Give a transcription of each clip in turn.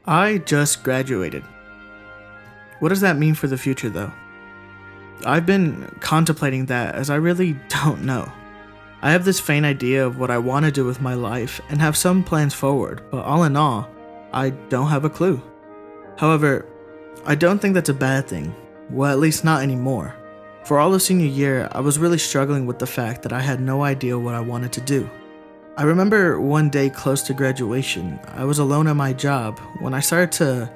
I just graduated. What does that mean for the future, though? I've been contemplating that as I really don't know. I have this faint idea of what I want to do with my life and have some plans forward, but all in all, I don't have a clue. However, I don't think that's a bad thing. Well, at least not anymore. For all of senior year, I was really struggling with the fact that I had no idea what I wanted to do. I remember one day close to graduation, I was alone at my job when I started to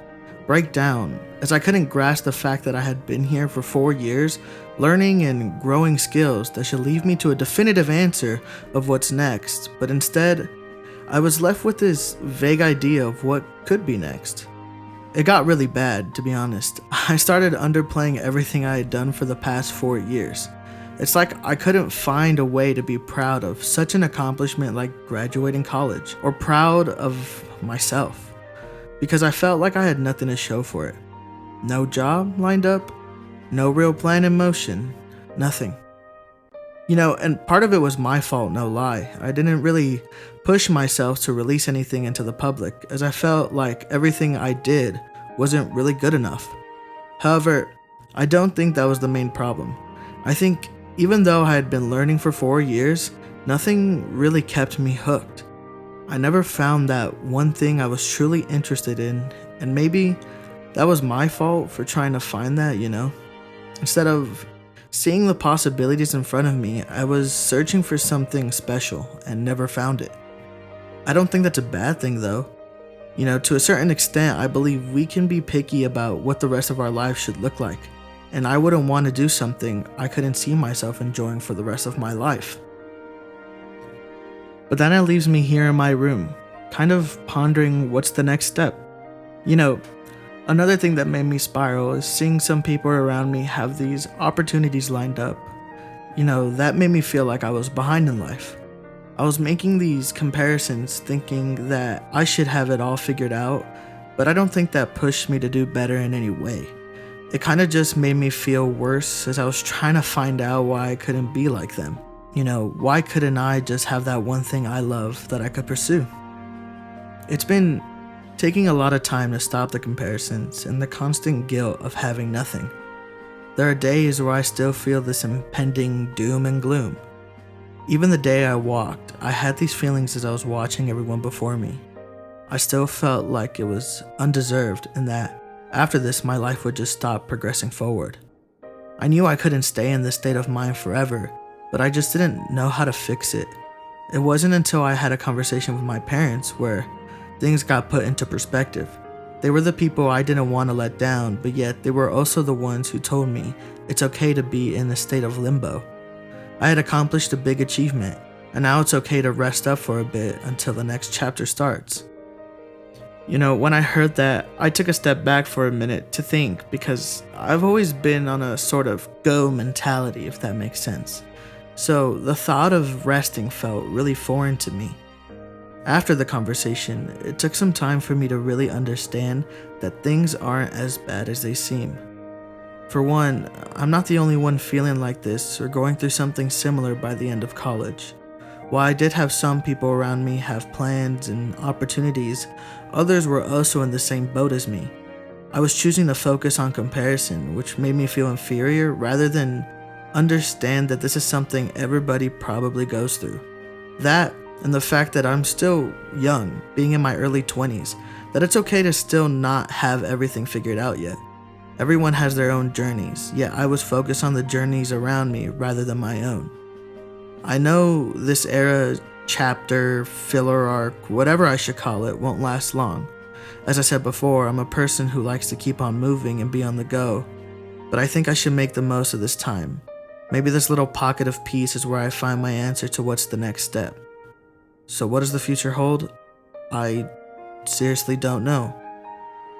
break down as I couldn't grasp the fact that I had been here for 4 years, learning and growing skills that should lead me to a definitive answer of what's next, but instead, I was left with this vague idea of what could be next. It got really bad, to be honest. I started underplaying everything I had done for the past 4 years. It's like I couldn't find a way to be proud of such an accomplishment like graduating college, or proud of myself, because I felt like I had nothing to show for it. No job lined up, no real plan in motion, nothing. And part of it was my fault, no lie. I didn't really push myself to release anything into the public, as I felt like everything I did wasn't really good enough. However, I don't think that was the main problem. I think even though I had been learning for 4 years, nothing really kept me hooked. I never found that one thing I was truly interested in, and maybe that was my fault for trying to find that. Instead of seeing the possibilities in front of me, I was searching for something special and never found it. I don't think that's a bad thing though. To a certain extent, I believe we can be picky about what the rest of our lives should look like, and I wouldn't want to do something I couldn't see myself enjoying for the rest of my life. But then it leaves me here in my room, kind of pondering what's the next step. Another thing that made me spiral is seeing some people around me have these opportunities lined up. That made me feel like I was behind in life. I was making these comparisons thinking that I should have it all figured out, but I don't think that pushed me to do better in any way. It kind of just made me feel worse as I was trying to find out why I couldn't be like them. Why couldn't I just have that one thing I love that I could pursue? It's been taking a lot of time to stop the comparisons and the constant guilt of having nothing. There are days where I still feel this impending doom and gloom. Even the day I walked, I had these feelings as I was watching everyone before me. I still felt like it was undeserved and that after this my life would just stop progressing forward. I knew I couldn't stay in this state of mind forever, but I just didn't know how to fix it. It wasn't until I had a conversation with my parents where things got put into perspective. They were the people I didn't want to let down, but yet they were also the ones who told me it's okay to be in a state of limbo. I had accomplished a big achievement, and now it's okay to rest up for a bit until the next chapter starts. When I heard that, I took a step back for a minute to think, because I've always been on a sort of go mentality, if that makes sense. So the thought of resting felt really foreign to me. After the conversation, it took some time for me to really understand that things aren't as bad as they seem. For one, I'm not the only one feeling like this or going through something similar by the end of college. While I did have some people around me have plans and opportunities, others were also in the same boat as me. I was choosing to focus on comparison, which made me feel inferior rather than understand that this is something everybody probably goes through. That and the fact that I'm still young, being in my early 20s, that it's okay to still not have everything figured out yet. Everyone has their own journeys, yet I was focused on the journeys around me rather than my own. I know this era, chapter, filler arc, whatever I should call it, won't last long. As I said before, I'm a person who likes to keep on moving and be on the go, but I think I should make the most of this time. Maybe this little pocket of peace is where I find my answer to what's the next step. So what does the future hold? I seriously don't know.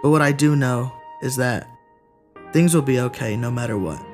But what I do know is that things will be okay no matter what.